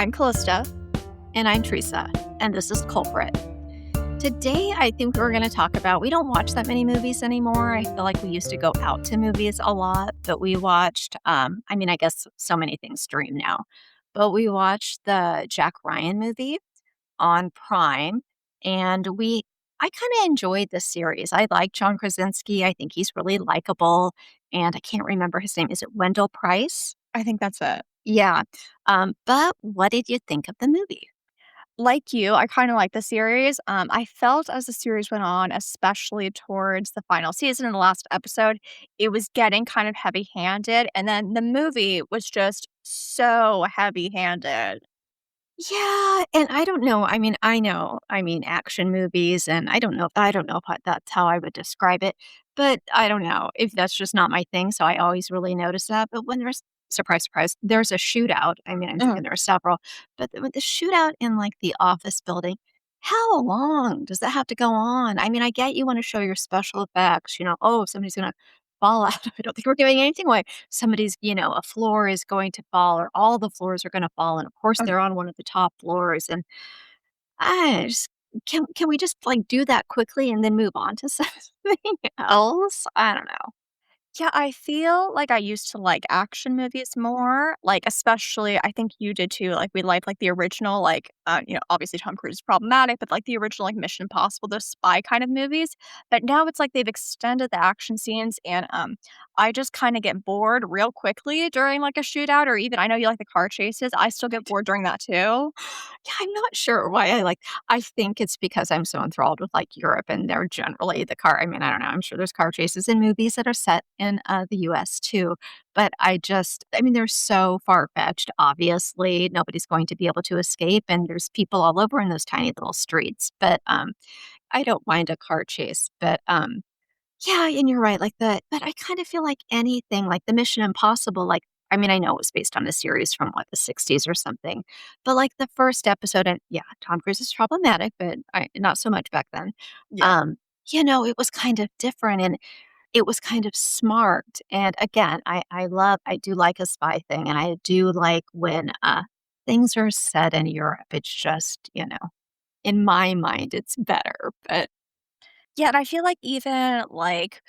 I'm Callista. And I'm Teresa, and this is Culprit. Today, I think we're going to talk about, we don't watch that many movies anymore. I feel like we used to go out to movies a lot, but we watched, I guess so many things stream now, but we watched the Jack Ryan movie on Prime, and I kind of enjoyed the series. I like John Krasinski. I think he's really likable, and I can't remember his name. Is it Wendell Price? I think that's it. Yeah. But what did you think of the movie? Like you, I kind of like the series. I felt as the series went on, especially towards the final season and the last episode, it was getting kind of heavy handed. And then the movie was just so heavy handed. Yeah, and I don't know. Action movies, and I don't know if that's how I would describe it, but I don't know if that's just not my thing. So I always really notice that. But when there's surprise, surprise, there's a shootout. I'm thinking there are several, but with the shootout in like the office building, how long does that have to go on? I get you want to show your special effects. Oh, somebody's gonna fall out. I don't think we're giving anything away. A floor is going to fall or all the floors are going to fall. And of course, Mhm. they're on one of the top floors. And I just, can we just like do that quickly and then move on to something else? I don't know. Yeah, I feel like I used to like action movies more, like, especially I think you did too, like, we liked, like, the original, like, obviously Tom Cruise is problematic, but, like, the original, like, Mission Impossible, those spy kind of movies, but now it's like they've extended the action scenes, and, I just kinda get bored real quickly during, like, a shootout or even I know you like the car chases, I still get bored during that too. Yeah, I'm not sure why I think it's because I'm so enthralled with, like, Europe and they're generally the car I don't know, I'm sure there's car chases in movies that are set in, the US too, but they're so far-fetched, obviously, nobody's going to be able to escape, and there's people all over in those tiny little streets, but, I don't mind a car chase, but, yeah, and you're right, but I kind of feel like anything like the Mission Impossible, I know it was based on a series from, what, the '60s or something, but, like, the first episode and yeah, Tom Cruise is problematic, but I not so much back then. Yeah. Um, it was kind of different, and it was kind of smart, and again, I do like a spy thing, and I do like when, things are set in Europe, it's just, in my mind, it's better, but Yeah, and I feel like even, like,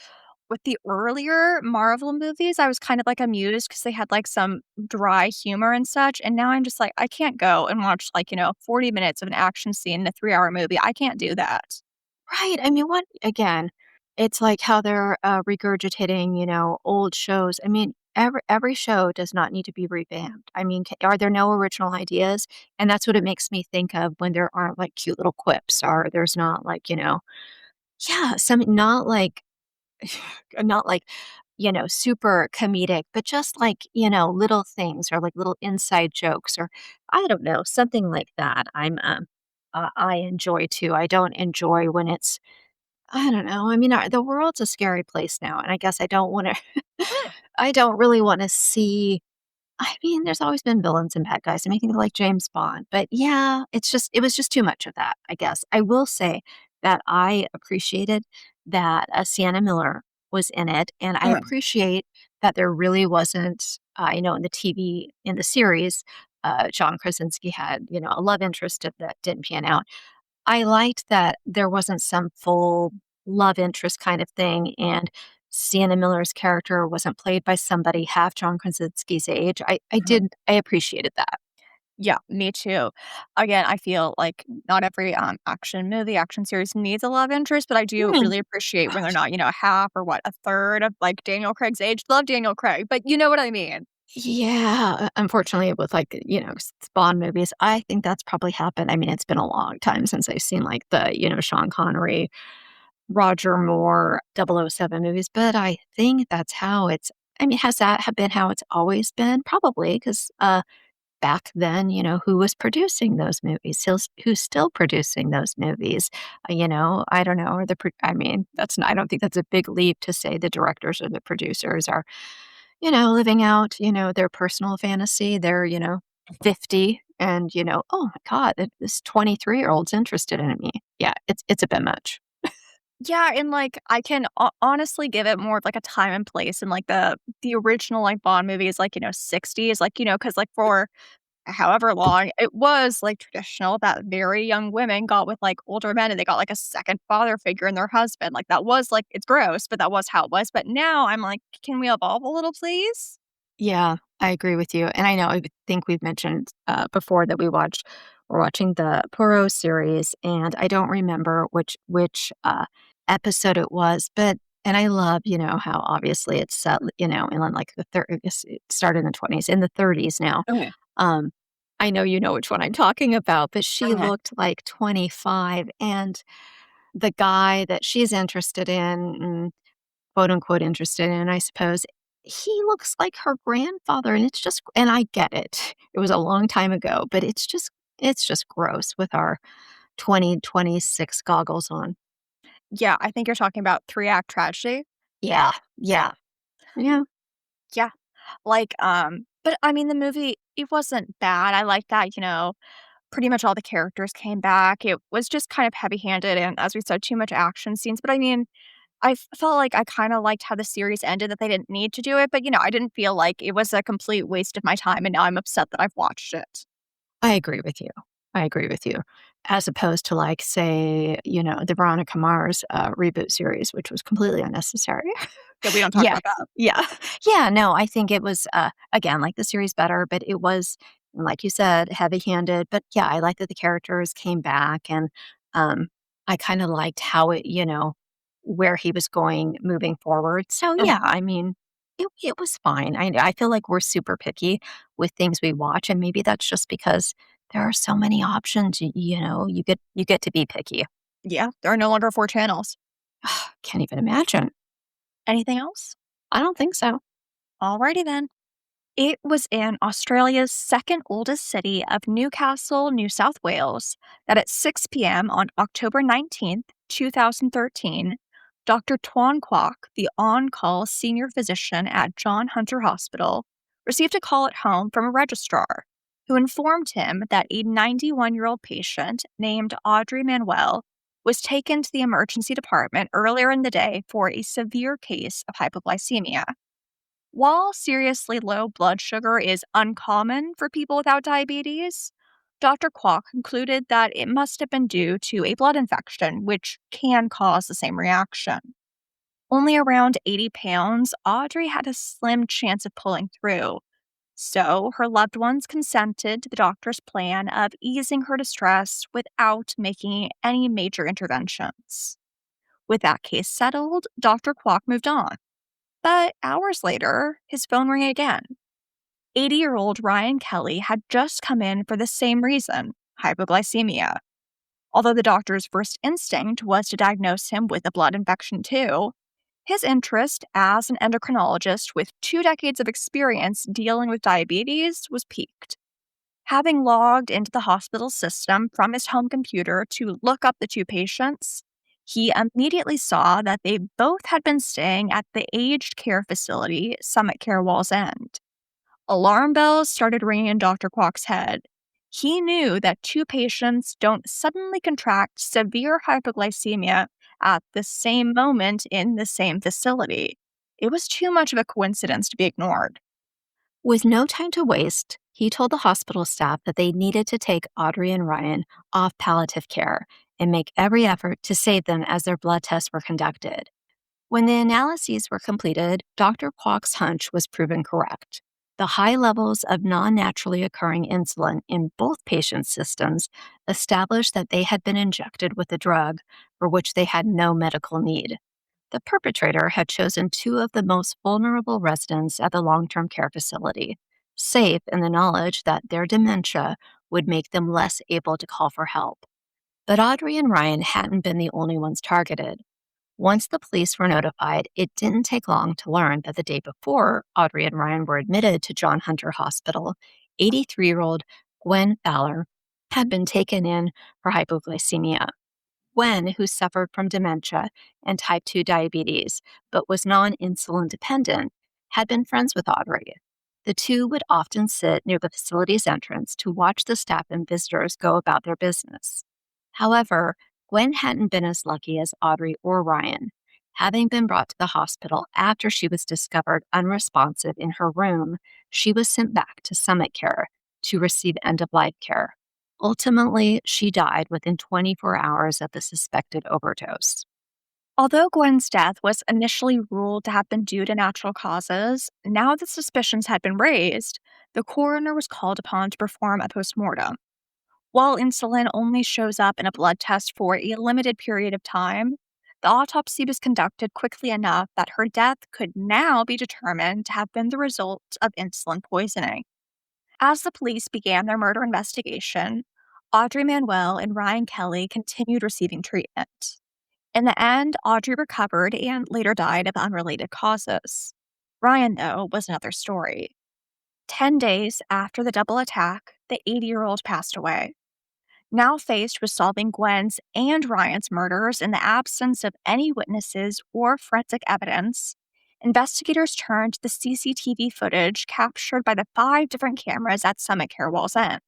with the earlier Marvel movies, I was kind of, like, amused because they had, like, some dry humor and such, and now I'm just like, I can't go and watch, like, 40 minutes of an action scene in a three-hour movie. I can't do that. right, what again, it's like how they're, regurgitating, old shows. Every show does not need to be revamped. Ca are there no original ideas? And that's what it makes me think of when there aren't, like, cute little quips or there's not, like, yeah, some not like, super comedic, but just like, little things or like little inside jokes or I don't know, something like that. I enjoy too. I don't enjoy when it's I don't know. The world's a scary place now, and I guess I don't want to. I don't really want to see. There's always been villains and bad guys. Think of like James Bond, but yeah, it was just too much of that. I guess I will say that I appreciated that Sienna Miller was in it, and I Mhm. appreciate that there really wasn't, in the in the series, John Krasinski had a love interest that didn't pan out. I liked that there wasn't some full love interest kind of thing, and Sienna Miller's character wasn't played by somebody half John Krasinski's age. I appreciated that. Yeah, me too. Again, I feel like not every, action movie, action series needs a love interest, but I do Hmm. really appreciate when they're not, half or what, a third of, like, Daniel Craig's age. Love Daniel Craig, but you know what I mean. Yeah, unfortunately, with Bond movies, I think that's probably happened. It's been a long time since I've seen like the Sean Connery, Roger Moore, 007 movies, but I think that's how it's. Has that have been how it's always been? Probably because back then, who was producing those movies? Who's still producing those movies? I don't know. Or that's not, I don't think that's a big leap to say the directors or the producers are, living out, their personal fantasy. They're, 50 and, oh my God, this 23-year-old's interested in me. Yeah, it's a bit much. Yeah, and, like, I can honestly give it more of, like, a time and place and, like, the original, like, Bond movies, like, 60s, like, because like, for however long, it was, like, traditional that very young women got with, like, older men and they got, like, a second father figure in their husband, like, that was, like it's gross, but that was how it was, but now I'm like, "Can we evolve a little, please?" Yeah, I agree with you, and I think we've mentioned, before that we're watching the Poirot series, and I don't remember which episode it was, but and I love, how obviously it's set, in, like, I guess it started in the '20s, in the '30s now. Okay. Um, I know you know which one I'm talking about, but she Okay. looked like 25, and the guy that she's interested in quote unquote interested in, I suppose. He looks like her grandfather, and I get it. It was a long time ago, but it's just gross with our 2026 goggles on. Yeah, I think you're talking about three-act tragedy. Yeah, yeah, yeah. Yeah. Like, but I mean, the movie, it wasn't bad. I like that, pretty much all the characters came back. It was just kind of heavy-handed and, as we said, too much action scenes. But I mean, felt like I kinda liked how the series ended, that they didn't need to do it, but, I didn't feel like it was a complete waste of my time, and now I'm upset that I've watched it. I agree with you. I agree with you. As opposed to, like, say, the Veronica Mars, reboot series, which was completely unnecessary. Yeah, we don't talk Yeah, about that. yeah. Yeah, no, I think it was, again, like the series better, but it was, like you said, heavy-handed, but yeah, I like that the characters came back and, um, I kinda liked how where he was going moving forward. So, Mhm. yeah, I mean, it was fine. I feel like we're super picky with things we watch, and maybe that's just because there are so many options, you get to be picky. Yeah, there are no longer 4 channels. Can't even imagine. Anything else? I don't think so. Alrighty then. It was in Australia's second oldest city of Newcastle, New South Wales, that at 6 p.m. on October 19th, 2013, Dr. Tuan Kwok, the on call senior physician at John Hunter Hospital, received a call at home from a registrar who informed him that a 91-year-old patient named Audrey Manuel was taken to the emergency department earlier in the day for a severe case of hypoglycemia. While seriously low blood sugar is uncommon for people without diabetes, Dr. Kwok concluded that it must have been due to a blood infection, which can cause the same reaction. Only around 80 pounds, Audrey had a slim chance of pulling through, so her loved ones consented to the doctor's plan of easing her distress without making any major interventions. With that case settled, Dr. Kwok moved on. But hours later, his phone rang again. 80-year-old Ryan Kelly had just come in for the same reason, hypoglycemia. Although the doctor's first instinct was to diagnose him with a blood infection too, his interest as an endocrinologist with 2 decades of experience dealing with diabetes was piqued. Having logged into the hospital system from his home computer to look up the two patients, he immediately saw that they both had been staying at the aged care facility, Summit Care Walls End. Alarm bells started ringing in Dr. Kwok's head. He knew that two patients don't suddenly contract severe hypoglycemia at the same moment in the same facility. It was too much of a coincidence to be ignored. With no time to waste, he told the hospital staff that they needed to take Audrey and Ryan off palliative care and make every effort to save them as their blood tests were conducted. When the analyses were completed, Dr. Kwok's hunch was proven correct. The high levels of non naturally occurring insulin in both patients' systems established that they had been injected with a drug for which they had no medical need. The perpetrator had chosen two of the most vulnerable residents at the long term care facility, safe in the knowledge that their dementia would make them less able to call for help. But Audrey and Ryan hadn't been the only ones targeted. Once the police were notified, it didn't take long to learn that the day before Audrey and Ryan were admitted to John Hunter Hospital, 83-year-old Gwen Fowler had been taken in for hypoglycemia. Gwen, who suffered from dementia and type 2 diabetes but was non insulin dependent, had been friends with Audrey. The two would often sit near the facility's entrance to watch the staff and visitors go about their business. However, Gwen hadn't been as lucky as Audrey or Ryan. Having been brought to the hospital after she was discovered unresponsive in her room, she was sent back to Summit Care to receive end of life care. Ultimately, she died within 24 hours of the suspected overdose. Although Gwen's death was initially ruled to have been due to natural causes, now that suspicions had been raised, the coroner was called upon to perform a postmortem. While insulin only shows up in a blood test for a limited period of time, the autopsy was conducted quickly enough that her death could now be determined to have been the result of insulin poisoning. As the police began their murder investigation, Audrey Manuel and Ryan Kelly continued receiving treatment. In the end, Audrey recovered and later died of unrelated causes. Ryan, though, was another story. 10 days after the double attack, the 80-year-old passed away. Now faced with solving Gwen's and Ryan's murders in the absence of any witnesses or forensic evidence, investigators turned to the CCTV footage captured by the 5 different cameras at Summit Care Wall's End.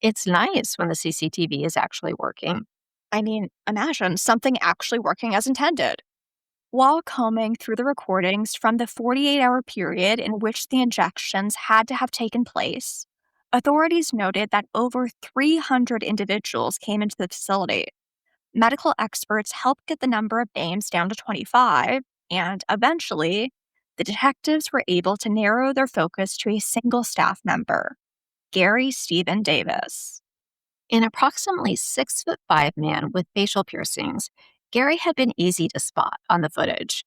It's nice when the CCTV is actually working. I mean, imagine something actually working as intended. While combing through the recordings from the 48-hour period in which the injections had to have taken place, authorities noted that over 300 individuals came into the facility. Medical experts helped get the number of names down to 25, and eventually, the detectives were able to narrow their focus to a single staff member, Garry Stephen Davis. An approximately 6'5" man with facial piercings, Garry had been easy to spot on the footage.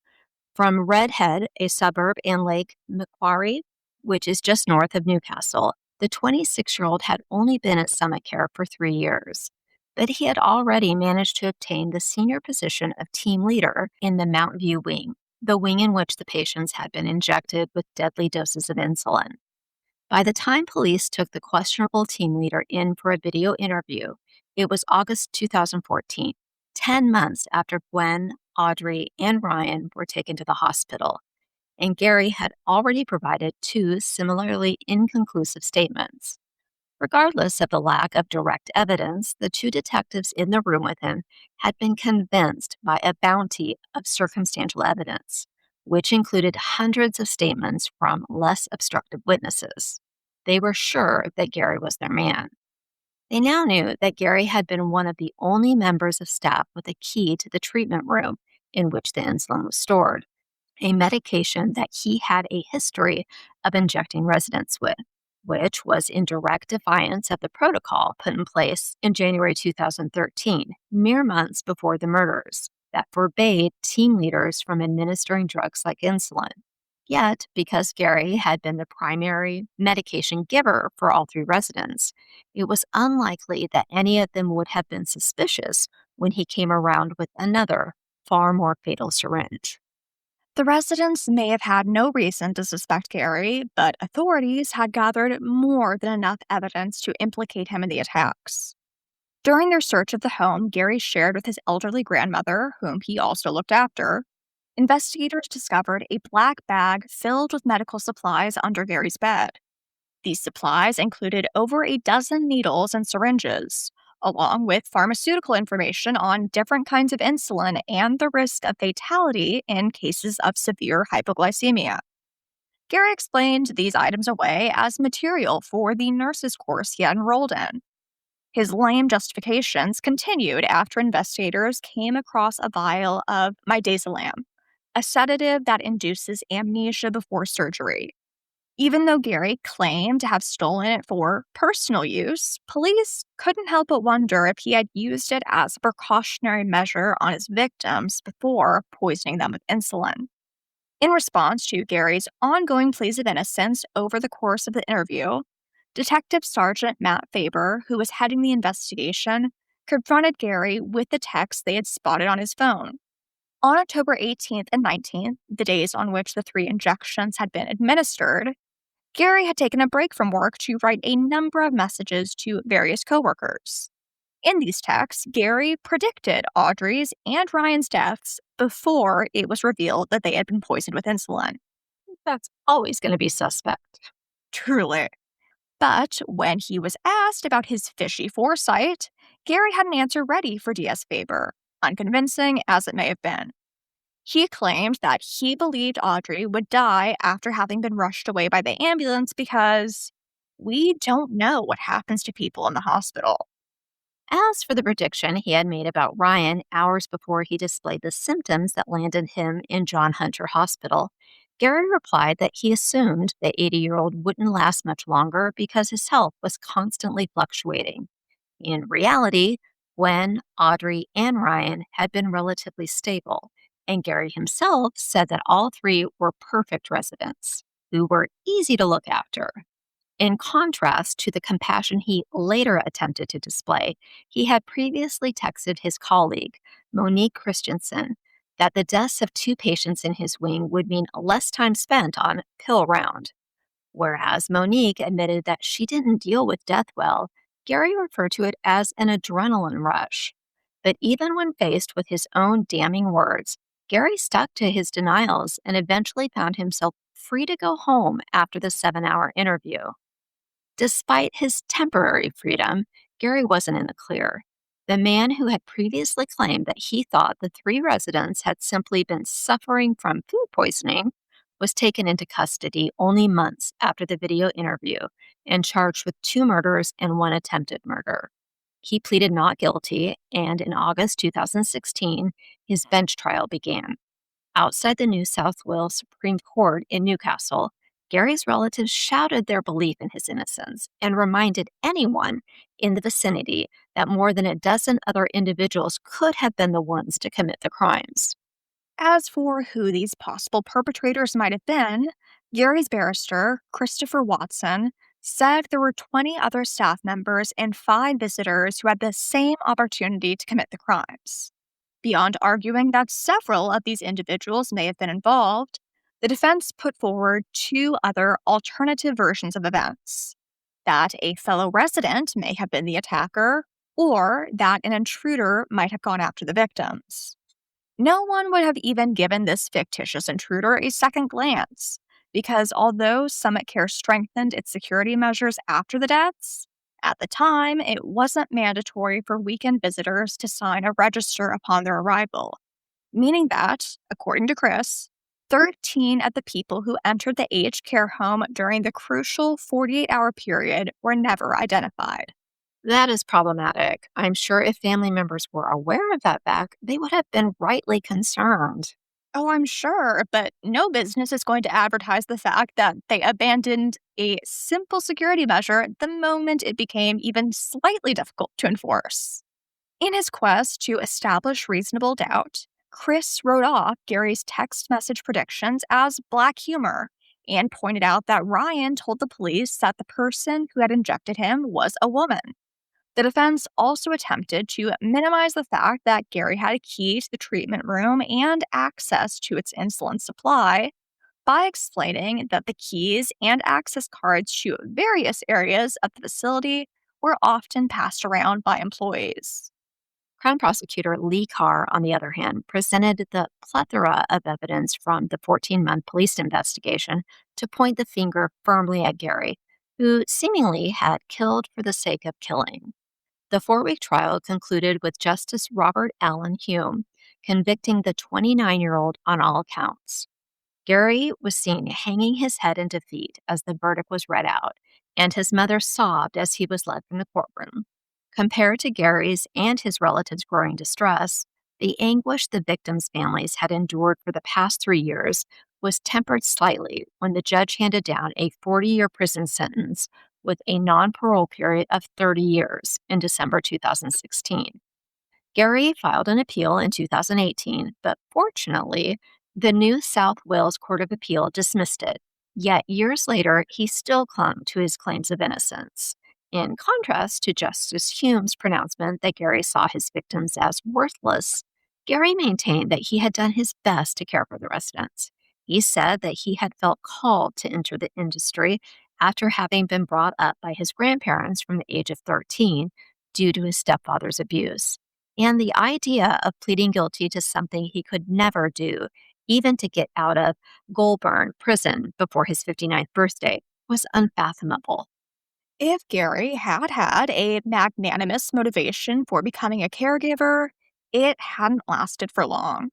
From Redhead, a suburb in Lake Macquarie, which is just north of Newcastle, the 26-year-old had only been at Summit Care for 3 years. But he had already managed to obtain the senior position of team leader in the Mount View wing, the wing in which the patients had been injected with deadly doses of insulin. By the time police took the questionable team leader in for a video interview, it was August 2014, 10 months after Gwen, Audrey, and Ryan were taken to the hospital, and Garry had already provided 2 similarly inconclusive statements. Regardless of the lack of direct evidence, the 2 detectives in the room with him had been convinced by a bounty of circumstantial evidence, which included hundreds of statements from less obstructive witnesses. They were sure that Garry was their man. They now knew that Garry had been one of the only members of staff with a key to the treatment room in which the insulin was stored, a medication that he had a history of injecting residents with, which was in direct defiance of the protocol put in place in January 2013, mere months before the murders, that forbade team leaders from administering drugs like insulin. Yet, because Garry had been the primary medication giver for all 3 residents, it was unlikely that any of them would have been suspicious when he came around with another, far more fatal syringe. The residents may have had no reason to suspect Garry, but authorities had gathered more than enough evidence to implicate him in the attacks. During their search of the home Garry shared with his elderly grandmother, whom he also looked after, investigators discovered a black bag filled with medical supplies under Garry's bed. These supplies included over a dozen needles and syringes, along with pharmaceutical information on different kinds of insulin and the risk of fatality in cases of severe hypoglycemia. Garry explained these items away as material for the nurse's course he had enrolled in. His lame justifications continued after investigators came across a vial of midazolam, a sedative that induces amnesia before surgery. Even though Garry claimed to have stolen it for personal use, police couldn't help but wonder if he had used it as a precautionary measure on his victims before poisoning them with insulin. In response to Garry's ongoing pleas of innocence over the course of the interview, Detective Sergeant Matt Faber, who was heading the investigation, confronted Garry with the text they had spotted on his phone. On October 18th and 19th, the days on which the 3 injections had been administered, Garry had taken a break from work to write a number of messages to various coworkers. In these texts, Garry predicted Audrey's and Ryan's deaths before it was revealed that they had been poisoned with insulin. That's always going to be suspect. Truly. But when he was asked about his fishy foresight, Garry had an answer ready for DS Faber, unconvincing as it may have been. He claimed that he believed Audrey would die after having been rushed away by the ambulance because we don't know what happens to people in the hospital. As for the prediction he had made about Ryan hours before he displayed the symptoms that landed him in John Hunter Hospital, Gary replied that he assumed the 80-year-old wouldn't last much longer because his health was constantly fluctuating. In reality, Gwen, Audrey, and Ryan had been relatively stable, and Gary himself said that all three were perfect residents who were easy to look after. In contrast to the compassion he later attempted to display, he had previously texted his colleague, Monique Christensen, that the deaths of two patients in his wing would mean less time spent on pill round. Whereas Monique admitted that she didn't deal with death well, Gary referred to it as an adrenaline rush. But even when faced with his own damning words, Gary stuck to his denials and eventually found himself free to go home after the 7-hour interview. Despite his temporary freedom, Gary wasn't in the clear. The man who had previously claimed that he thought the three residents had simply been suffering from food poisoning was taken into custody only months after the video interview and charged with two murders and one attempted murder. He pleaded not guilty, and in August 2016, his bench trial began. Outside the New South Wales Supreme Court in Newcastle, Gary's relatives shouted their belief in his innocence and reminded anyone in the vicinity that more than a dozen other individuals could have been the ones to commit the crimes. As for who these possible perpetrators might have been, Gary's barrister, Christopher Watson, said there were 20 other staff members and 5 visitors who had the same opportunity to commit the crimes. Beyond arguing that several of these individuals may have been involved, the defense put forward 2 other alternative versions of events: that a fellow resident may have been the attacker, or that an intruder might have gone after the victims. No one would have even given this fictitious intruder a second glance, because although Summit Care strengthened its security measures after the deaths, at the time it wasn't mandatory for weekend visitors to sign a register upon their arrival, meaning that, according to Chris, 13 of the people who entered the aged care home during the crucial 48-hour period were never identified. That is problematic. I'm sure if family members were aware of that fact, they would have been rightly concerned. Oh, I'm sure, but no business is going to advertise the fact that they abandoned a simple security measure the moment it became even slightly difficult to enforce. In his quest to establish reasonable doubt, Chris wrote off Gary's text message predictions as black humor and pointed out that Ryan told the police that the person who had injected him was a woman. The defense also attempted to minimize the fact that Gary had a key to the treatment room and access to its insulin supply by explaining that the keys and access cards to various areas of the facility were often passed around by employees. Crown prosecutor Lee Carr, on the other hand, presented the plethora of evidence from the 14-month police investigation to point the finger firmly at Gary, who seemingly had killed for the sake of killing. The 4-week trial concluded with Justice Robert Allen Hume convicting the 29-year-old on all counts. Gary was seen hanging his head in defeat as the verdict was read out, and his mother sobbed as he was led from the courtroom. Compared to Gary's and his relatives' growing distress, the anguish the victims' families had endured for the past 3 years was tempered slightly when the judge handed down a 40-year prison sentence with a non parole period of 30 years in December 2016. Garry filed an appeal in 2018, but fortunately, the New South Wales Court of Appeal dismissed it. Yet years later, he still clung to his claims of innocence. In contrast to Justice Hume's pronouncement that Garry saw his victims as worthless, Garry maintained that he had done his best to care for the residents. He said that he had felt called to enter the industry after having been brought up by his grandparents from the age of 13 due to his stepfather's abuse. And the idea of pleading guilty to something he could never do, even to get out of Goulburn prison before his 59th birthday, was unfathomable. If Gary had had a magnanimous motivation for becoming a caregiver, it hadn't lasted for long.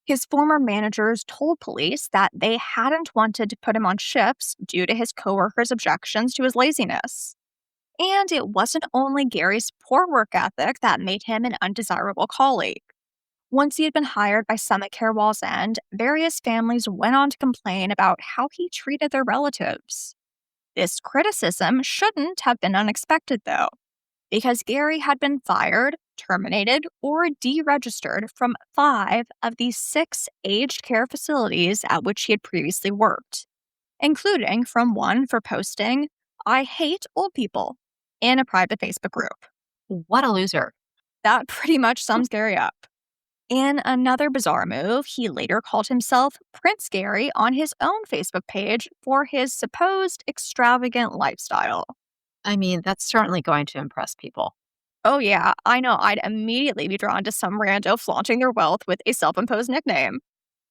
His former managers told police that they hadn't wanted to put him on shifts due to his coworkers' objections to his laziness. And it wasn't only Gary's poor work ethic that made him an undesirable colleague. Once he had been hired by Summit Care Wall's End, various families went on to complain about how he treated their relatives. This criticism shouldn't have been unexpected, though, because Garry had been fired, terminated, or deregistered from 5 of the 6 aged care facilities at which he had previously worked, including from one for posting, "I hate old people," in a private Facebook group. What a loser. That pretty much sums Garry up. In another bizarre move, he later called himself Prince Garry on his own Facebook page for his supposed extravagant lifestyle. I mean, that's certainly going to impress people. Oh, yeah, I know I'd immediately be drawn to some rando flaunting their wealth with a self imposed nickname.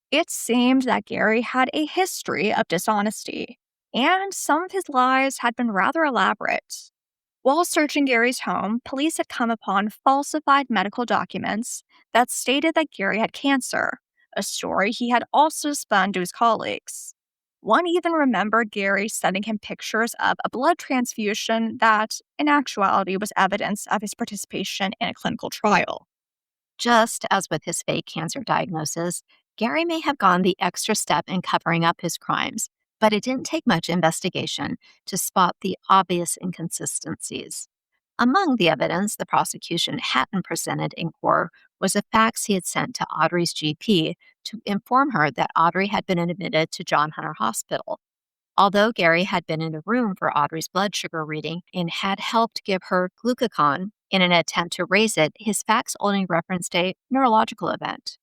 It seemed that Garry had a history of dishonesty, and some of his lies had been rather elaborate. While searching Gary's home, police had come upon falsified medical documents that stated that Garry had cancer, a story he had also spun to his colleagues. One even remembered Garry sending him pictures of a blood transfusion that, in actuality, was evidence of his participation in a clinical trial. Just as with his fake cancer diagnosis, Garry may have gone the extra step in covering up his crimes, but it didn't take much investigation to spot the obvious inconsistencies. Among the evidence the prosecution hadn't presented in court was a fax he had sent to Audrey's GP to inform her that Audrey had been admitted to John Hunter Hospital. Although Garry had been in the room for Audrey's blood sugar reading and had helped give her glucagon in an attempt to raise it, his fax only referenced a neurological event.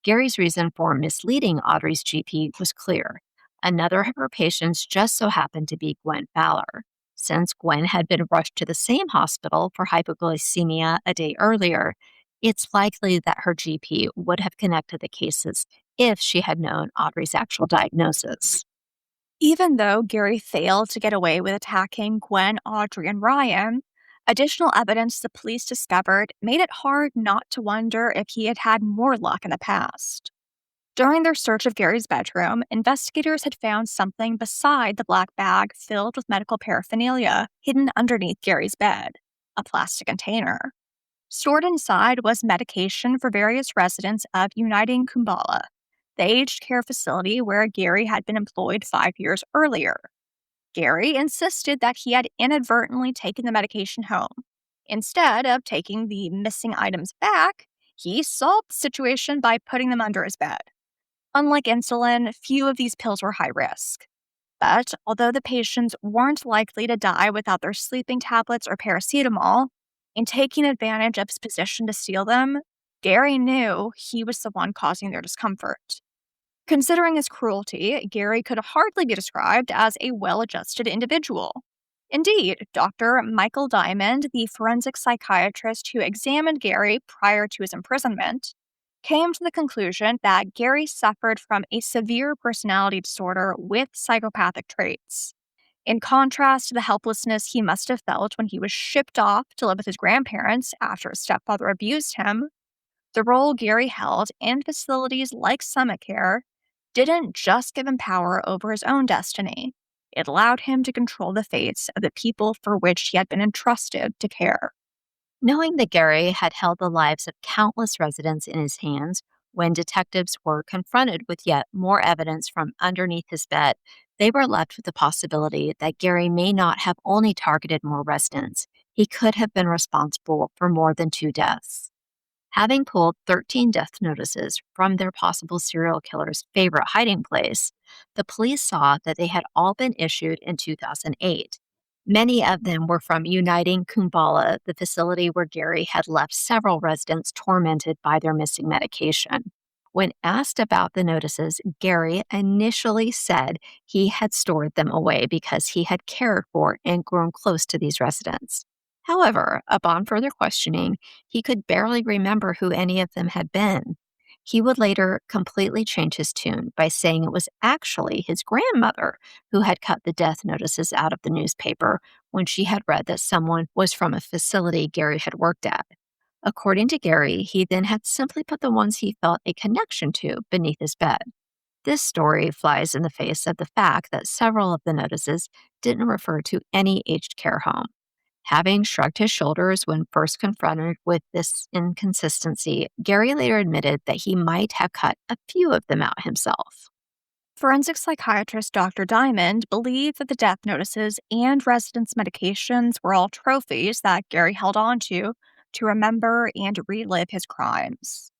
Gary's reason for misleading Audrey's GP was clear. Another of her patients just so happened to be Gwen Fowler. Since Gwen had been rushed to the same hospital for hypoglycemia a day earlier, it's likely that her GP would have connected the cases if she had known Audrey's actual diagnosis. Even though Garry failed to get away with attacking Gwen, Audrey, and Ryan, additional evidence the police discovered made it hard not to wonder if he had had more luck in the past. During their search of Gary's bedroom, investigators had found something beside the black bag filled with medical paraphernalia hidden underneath Gary's bed, a plastic container. Stored inside was medication for various residents of Uniting Kumbala, the aged care facility where Garry had been employed 5 years earlier. Garry insisted that he had inadvertently taken the medication home. Instead of taking the missing items back, he solved the situation by putting them under his bed. Unlike insulin, few of these pills were high risk. But although the patients weren't likely to die without their sleeping tablets or paracetamol, in taking advantage of his position to steal them, Garry knew he was the one causing their discomfort. Considering his cruelty, Garry could hardly be described as a well adjusted individual. Indeed, Dr. Michael Diamond, the forensic psychiatrist who examined Garry prior to his imprisonment, came to the conclusion that Garry suffered from a severe personality disorder with psychopathic traits. In contrast to the helplessness he must have felt when he was shipped off to live with his grandparents after his stepfather abused him, the role Garry held in facilities like Summit Care didn't just give him power over his own destiny. It allowed him to control the fates of the people for which he had been entrusted to care. Knowing that Garry had held the lives of countless residents in his hands, when detectives were confronted with yet more evidence from underneath his bed, they were left with the possibility that Garry may not have only targeted more residents, he could have been responsible for more than 2 deaths. Having pulled 13 death notices from their possible serial killer's favorite hiding place, the police saw that they had all been issued in 2008. Many of them were from Uniting Kumbala, the facility where Garry had left several residents tormented by their missing medication. When asked about the notices, Garry initially said he had stored them away because he had cared for and grown close to these residents. However, upon further questioning, he could barely remember who any of them had been. He would later completely change his tune by saying it was actually his grandmother who had cut the death notices out of the newspaper when she had read that someone was from a facility Garry had worked at. According to Gary, he then had simply put the ones he felt a connection to beneath his bed. This story flies in the face of the fact that several of the notices didn't refer to any aged care home. Having shrugged his shoulders when first confronted with this inconsistency, Gary later admitted that he might have cut a few of them out himself. Forensic psychiatrist Dr. Diamond believed that the death notices and residents' medications were all trophies that Gary held on to remember and relive his crimes.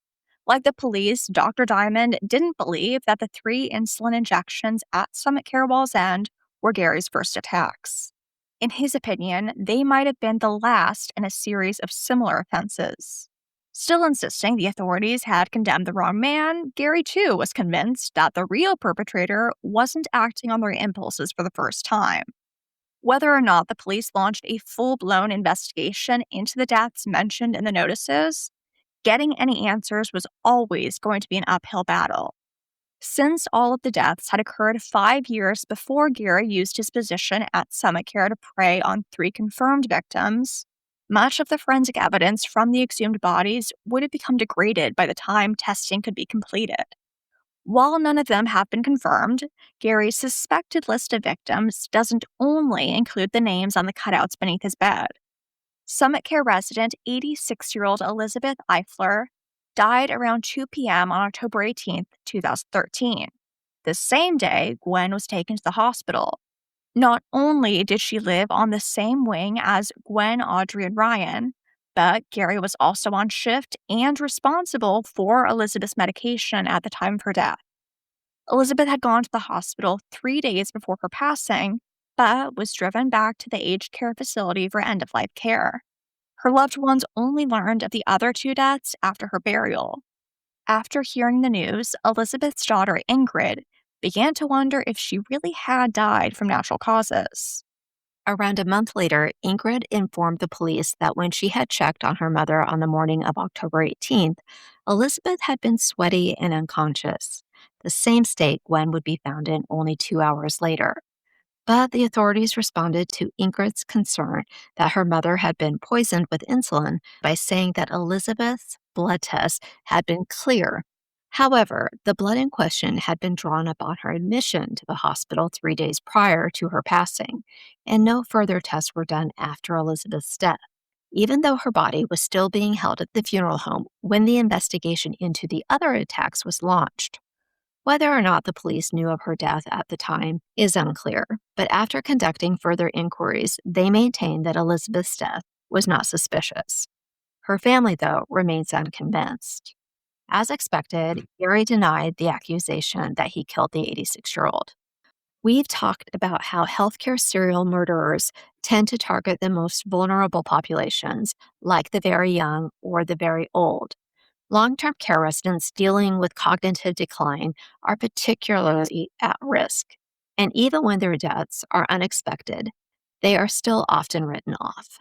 Like the police, Dr. Diamond didn't believe that the three insulin injections at Summit Care Wall's End were Gary's first attacks. In his opinion, they might have been the last in a series of similar offenses. Still insisting the authorities had condemned the wrong man, Gary too was convinced that the real perpetrator wasn't acting on their impulses for the first time. Whether or not the police launched a full blown investigation into the deaths mentioned in the notices, getting any answers was always going to be an uphill battle. Since all of the deaths had occurred 5 years before Garry used his position at Summit Care to prey on three confirmed victims, much of the forensic evidence from the exhumed bodies would have become degraded by the time testing could be completed. While none of them have been confirmed, Gary's suspected list of victims doesn't only include the names on the cutouts beneath his bed. Summit Care resident 86-year-old Elizabeth Eifler died around 2 p.m. on October 18, 2013. The same day, Gwen was taken to the hospital. Not only did she live on the same wing as Gwen, Audrey, and Ryan, but Garry was also on shift and responsible for Elizabeth's medication at the time of her death. Elizabeth had gone to the hospital 3 days before her passing, but was driven back to the aged care facility for end of life care. Her loved ones only learned of the other two deaths after her burial. After hearing the news, Elizabeth's daughter Ingrid began to wonder if she really had died from natural causes. Around a month later, Ingrid informed the police that when she had checked on her mother on the morning of October 18th, Elizabeth had been sweaty and unconscious, the same state Gwen would be found in only 2 hours later. But the authorities responded to Ingrid's concern that her mother had been poisoned with insulin by saying that Elizabeth's blood test had been clear. However, the blood in question had been drawn up on her admission to the hospital 3 days prior to her passing, and no further tests were done after Elizabeth's death, even though her body was still being held at the funeral home when the investigation into the other attacks was launched. Whether or not the police knew of her death at the time is unclear, but after conducting further inquiries, they maintained that Elizabeth's death was not suspicious. Her family, though, remains unconvinced. As expected, Garry denied the accusation that he killed the 86-year-old. We've talked about how healthcare serial murderers tend to target the most vulnerable populations, like the very young or the very old. Long term care residents dealing with cognitive decline are particularly at risk. And even when their deaths are unexpected, they are still often written off.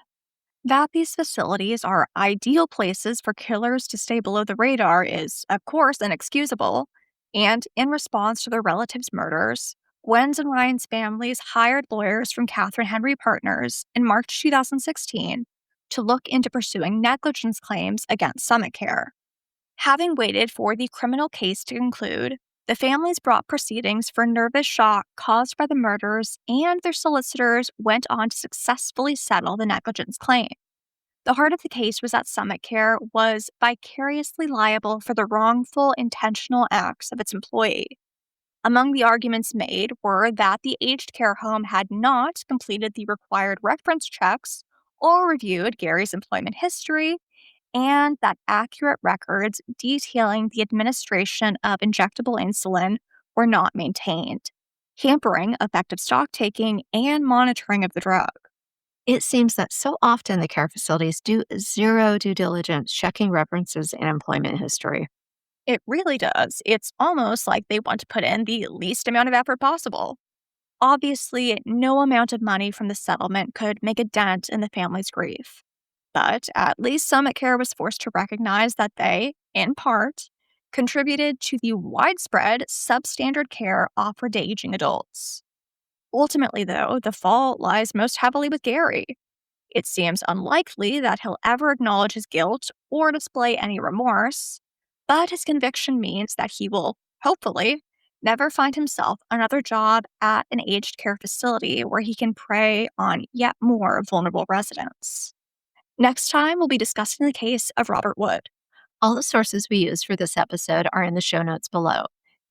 That these facilities are ideal places for killers to stay below the radar is, of course, inexcusable. And in response to their relatives' murders, Gwen's and Ryan's families hired lawyers from Catherine Henry Partners in March 2016 to look into pursuing negligence claims against Summit Care. Having waited for the criminal case to conclude, the families brought proceedings for nervous shock caused by the murders, and their solicitors went on to successfully settle the negligence claim. The heart of the case was that Summit Care was vicariously liable for the wrongful intentional acts of its employee. Among the arguments made were that the aged care home had not completed the required reference checks or reviewed Gary's employment history, and that accurate records detailing the administration of injectable insulin were not maintained, hampering effective stock taking and monitoring of the drug. It seems that so often the care facilities do zero due diligence checking references and employment history. It really does. It's almost like they want to put in the least amount of effort possible. Obviously, no amount of money from the settlement could make a dent in the family's grief. But at least Summit Care was forced to recognize that they, in part, contributed to the widespread substandard care offered to aging adults. Ultimately, though, the fault lies most heavily with Garry. It seems unlikely that he'll ever acknowledge his guilt or display any remorse, but his conviction means that he will, hopefully, never find himself another job at an aged care facility where he can prey on yet more vulnerable residents. Next time, we'll be discussing the case of Robert Wood. All the sources we used for this episode are in the show notes below.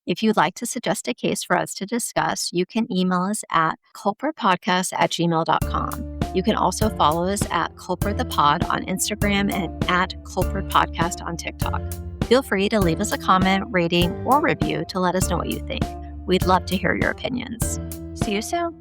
If you'd like to suggest a case for us to discuss, you can email us at culpritpodcast@gmail.com. You can also follow us at culpritthepod on Instagram and at culpritpodcast on TikTok. Feel free to leave us a comment, rating, or review to let us know what you think. We'd love to hear your opinions. See you soon.